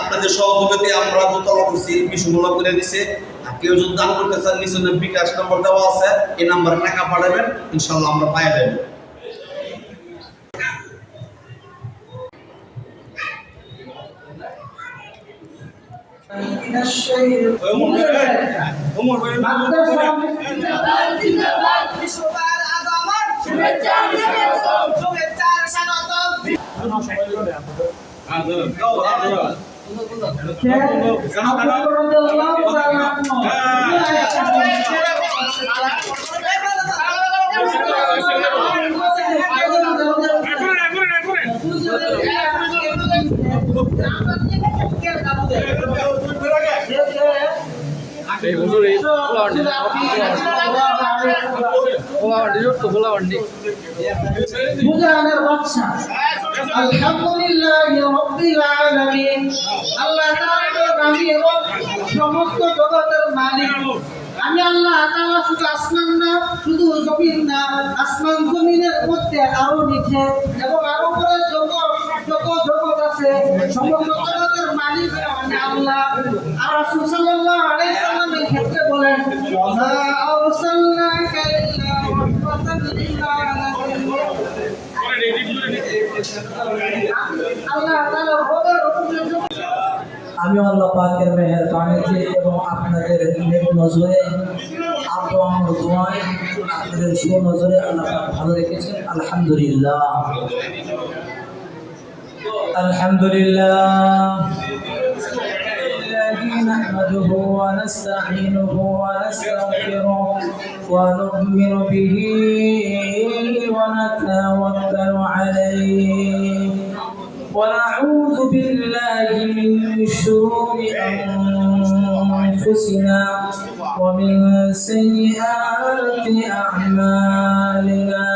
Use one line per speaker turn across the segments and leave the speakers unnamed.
আপনাদের সহযোগিতায় আমরা দোতলা করছি, বিষয়গুলো করে দিছে। আর কেউ যদি দান করতে চান নিচে বিকাশ নম্বর দেওয়া আছে, এই নাম্বারে টাকা পাঠাবেন, ইনশাল্লাহ আমরা পাই দেব।
সমস্ত জগতের মালিক আমি আল্লাহ তাআলা। শুধু আসমান না, শুধু জমিন না, আসমান জমিনের মধ্যে আরো নিচে এবং আরো করে যত জগৎ আছে, সমস্ত জগতের মালিক আমি আল্লাহ। আর রাসূল সাল্লাল্লাহু আলাইহি সাল্লামের ক্ষেত্রে বলেন, ওয়া আরসালনাকা ইল্লা রাহমাতাল লিল আলামিন। আল্লাহ তাআলা রবের হুকুমে
আমি আল্লাহ পাকের মেহেরবানিতে এবং আপনাদের নেক নজরে আমার দোয়ায় আপনাদের সুনজরে আল্লাহ পাক ভালো রেখেছেন। আলহামদুলিল্লাহ, আলহামদুলিল্লাহ। نحمده ونستعينه ونستغفره ونؤمن به ونتوكل عليه ونعوذ بالله من شرور أنفسنا ومن سيئات أعمالنا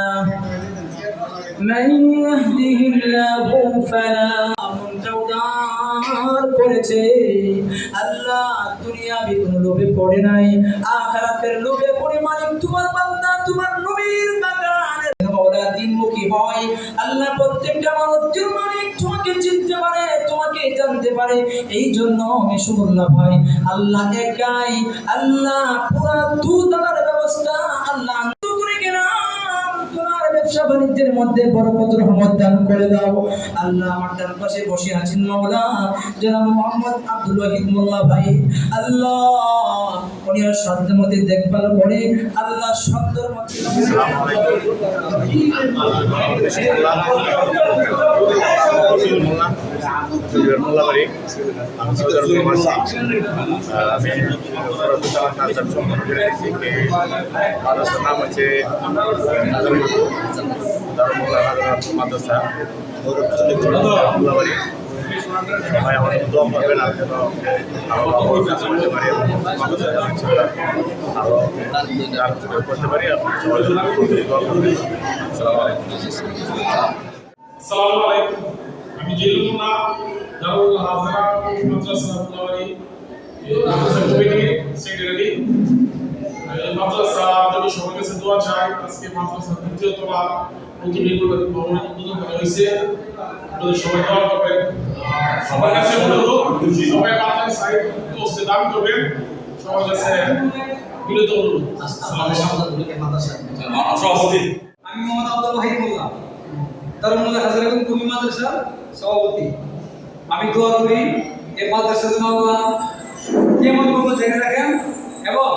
من يهده الله فلا করেছে। আল্লাহ দুনিয়াবি কোন লোভে পড়ে নাই, আখিরাতের লোভে পড়ে মালিক তোমার বান্দা তোমার নবীর বাগানের মাওলা দিনমুখী হয়। আল্লাহ প্রত্যেকটা মানুষের মালিক তোমাকে চিনতে পারে, তোমাকে জানতে পারে। এই জন্য মেশুল্লাহ ভাই আল্লাহ একাই, আল্লাহ পুরা দুধার ব্যবস্থা আল্লাহ করে গেলাম। তোমার ব্যবসা বাণিজ্যের মধ্যে বরকত রহমত দান করে দাও। আল্লাহ আমার ডান পাশে বসে আছেন মাওলা জনাব মোহাম্মদ আব্দুল ওয়াহিদ মোল্লা ভাই, আল্লাহ উনি সাধ্যের মধ্যে দেখভাল করে আল্লাহ সুন্দর মধ্যে
নাম হচ্ছে মাদ্রাসা সবাই আমার দোয়া করবেন আর যেন আরো করতে পারি এবং আরো করতে পারি। সবাই দোয়া করবেন।
আসসালামু আলাইকুম। আমি জিলুল্লাহ দারুল হাজরা মাদ্রাসা ফুলাবাড়ি মাদ্রাসা কমিটির সেক্রেটারি। এই মাদ্রাসা আমি সবার কাছে দোয়া চাই। আজকে মাদ্রাসার দ্বিতীয় তলা নতুন নির্মাণ ভবনের উদ্বোধন করা হয়েছে। আপনাদের সবাই দোয়া করবেন। সবার কাছে অনুরোধ, সবাই মাদ্রাসার সাইড তো দান করবেন। সবার কাছে বিনীত অনুরোধ।
আমি মোহাম্মদ আব্দুল ওয়াহিদ মোল্লা, দারুল হাজরাতুল কুমি মাদ্রাসার সভাপতি। আমি দোয়া করি এই মাদ্রাসা আল্লাহ কিয়ামত পর্যন্ত জেনে রাখেন এবং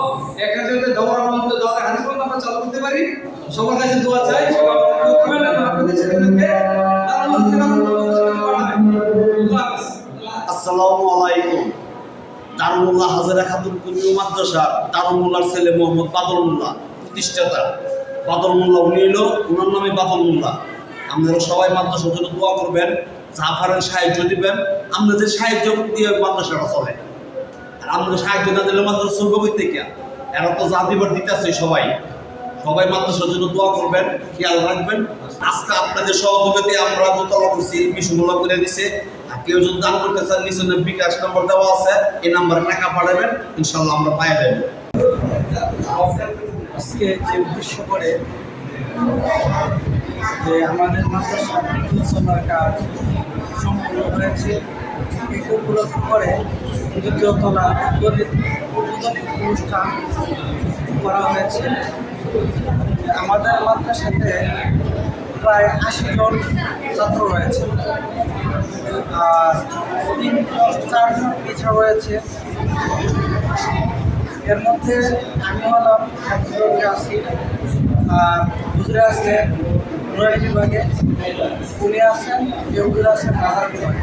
একটা যাতে দওয়ার মধ্যে দওয়ার হাদিস পর্যন্ত আমরা চালু করতে পারি। সবার কাছে দোয়া চাই, সবাই দোয়া করবেন এবং আপনাদের ছেলেদেরকে তার মধ্যে
আসসালামু আলাইকুম। দারুল্লাহ হাজরা খাতুন কুমি মাদ্রাসা দারুল মোল্লার ছেলে মোহাম্মদ বাদল মোল্লা, প্রতিষ্ঠাতা বাদল মোল্লা। উনি হলো ওনার নামে বাদল মোল্লা। আপনারা সবাই মাদ্রাসার জন্য দোয়া করবেন, জাফারের সাহায্য দিবেন। আপনাদের সাহায্য দিয়ে মাদ্রাসাটা চলে, আর আপনাদের সাহায্য না দিলে মাদ্রাসা চলবে কই থেকে? এরা তো যা দিবার দিতেছে সবাই মাদ্রাসার জন্য দোয়া করবেন, খেয়াল রাখবেন। আজকে আপনাদের সহযোগিতায় আমরা দোতলা করছি, বিষয়গুলো করে দিছে। আর কেউ যদি দান করতে চান নিচে বিকাশ নম্বর দেওয়া আছে, এই নাম্বারে টাকা পাঠাবেন, ইনশাল্লাহ আমরা পাই দেব।
আজকে যে উদ্দেশ্য করে যে আমাদের মাদ্রাসার কাজ সম্পূর্ণ হয়েছে,
একে উপলক্ষ করে দ্বিতীয় তলা উদ্বোধনী অনুষ্ঠান করা হয়েছে। আমাদের মাদ্রাসাতে প্রায় 80 জন ছাত্র রয়েছে, আর 4 জন টিচার রয়েছে। এর মধ্যে আমি হলাম হাফিজুর আছি, আর হুজুরে আছে নুরানি বিভাগে, উনি আছেন হুজুর আছেন নাজার বিভাগে।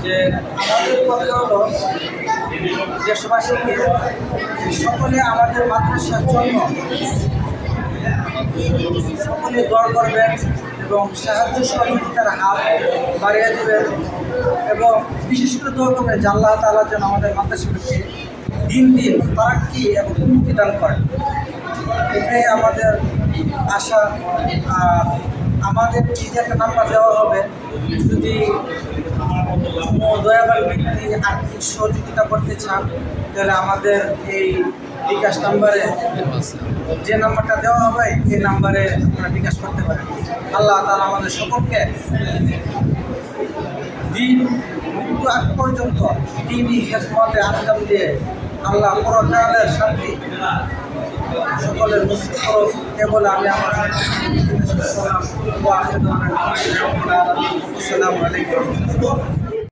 যে আমাদের কথা হলো দেশবাসীকে সকলে আমাদের মাদ্রাসার জন্য সকলে দোয়া করবেন এবং সাহায্য সহযোগিতার হাত বাড়িয়ে দেবেন, এবং বিশেষ করে দোয়া করবেন যে আল্লাহ তাআলা যেন আমাদের মাদ্রাসাকে দিন দিন তারাক্কি এবং উন্নতি দান করেন। এটাই আমাদের আশা। আমাদের কি যে একটা নাম্বার দেওয়া হবে, যদি কোনো দয়াবান ব্যক্তি আর্থিক সহযোগিতা করতে চান তাহলে আমাদের এই বিকাশ নাম্বারে, যে নাম্বারটা দেওয়া হবে এই নাম্বারে আপনারা বিকাশ করতে পারেন। আল্লাহ তাআলা আমাদের সকলকে দিন মৃত্যু আগ পর্যন্ত দিনই খেদমতে আঞ্জাম দিয়ে আল্লাহ পরকালের শান্তি সকলের নসিব করুক। এ বলে আমি আমার আসসালামু আলাইকুম।